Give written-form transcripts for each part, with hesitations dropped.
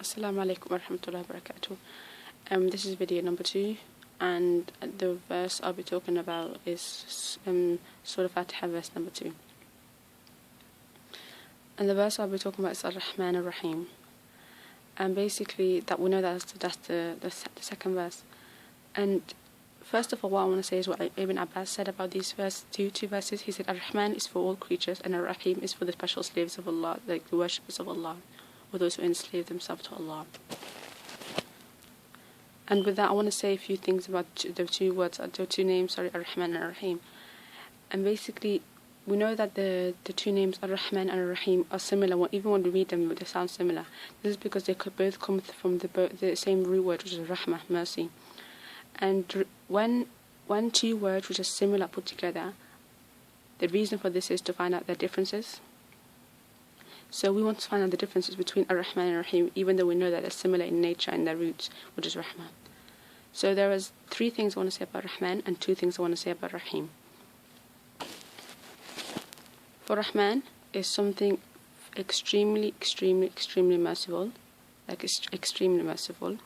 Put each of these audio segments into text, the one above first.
Assalamu alaikum wa rahmatullahi wa barakatuh. This is video number 2, and the verse I'll be talking about is Surah Al-Fatiha, verse number 2. And the verse I'll be talking about is Ar-Rahman Ar-Rahim. And basically, that we know that's the second verse. And first of all, what I want to say is what Ibn Abbas said about these two verses. He said, Ar-Rahman is for all creatures, and Ar-Rahim is for the special slaves of Allah, like the worshippers of Allah, or those who enslave themselves to Allah. And with that, I want to say a few things about the two names, Ar-Rahman and Ar-Rahim. And basically, we know that the two names, Ar-Rahman and Ar-Rahim, are similar. Even when we read them, they sound similar. This is because they could both come from the same root word, which is Rahmah, mercy. And when two words which are similar put together, the reason for this is to find out their differences. So we want to find out the differences between Ar-Rahman and Ar-Rahim, even though we know that they're similar in nature and their roots, which is Rahman. So there is 3 things I want to say about Rahman and 2 things I want to say about Rahim. For Rahman is something extremely merciful, extremely merciful.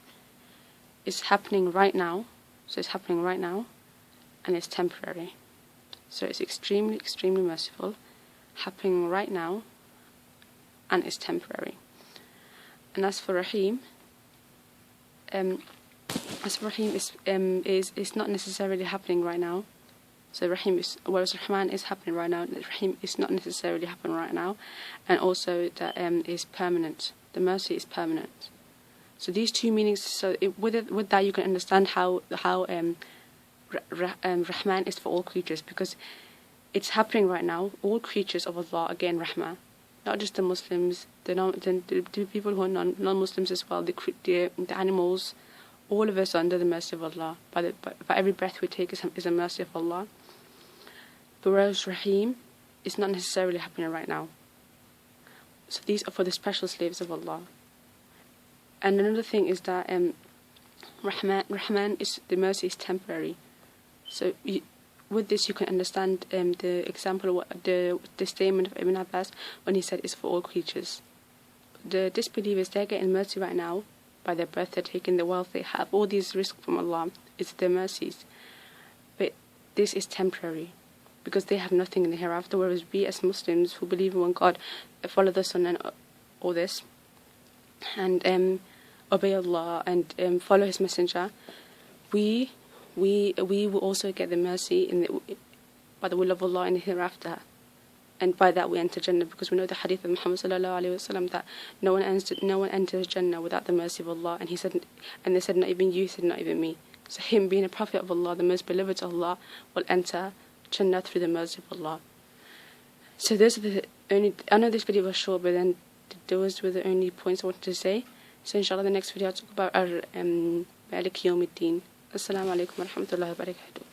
It's happening right now, so it's happening right now, and it's temporary. So it's extremely merciful, happening right now, and it's temporary. And as for Rahim, is not necessarily happening right now. So whereas Rahman is happening right now, Rahim is not necessarily happening right now, and also that is permanent. The mercy is permanent. So these 2 meanings. So with that, you can understand how Rahman is for all creatures, because it's happening right now. All creatures of Allah, again, Rahman. Not just the Muslims, the people who are non-Muslims as well, the animals, all of us are under the mercy of Allah. By every breath we take is a mercy of Allah. But whereas Rahim is not necessarily happening right now. So these are for the special slaves of Allah. And another thing is that Rahman is, the mercy is temporary. So with this you can understand the example, the statement of Ibn Abbas when he said it's for all creatures. The disbelievers, they're getting mercy right now by their breath, they're taking the wealth, they have all these risks from Allah. It's their mercies. But this is temporary, because they have nothing in the hereafter, whereas we as Muslims who believe in one God, follow the Sunnah and all this, and obey Allah and follow His Messenger, we will also get the mercy by the will of Allah in the hereafter, and by that we enter Jannah, because we know the hadith of Muhammad sallallahu alaihi wasallam that no one enters Jannah without the mercy of Allah. And they said, not even you. He said, not even me. So him being a prophet of Allah, the most beloved to Allah, will enter Jannah through the mercy of Allah. So those are the only. I know this video was short, but then those were the only points I wanted to say. So inshallah, the next video I'll talk about Malik Yawmiddin. Assalamu alaikum wa rahmatullahi wa barakatuh.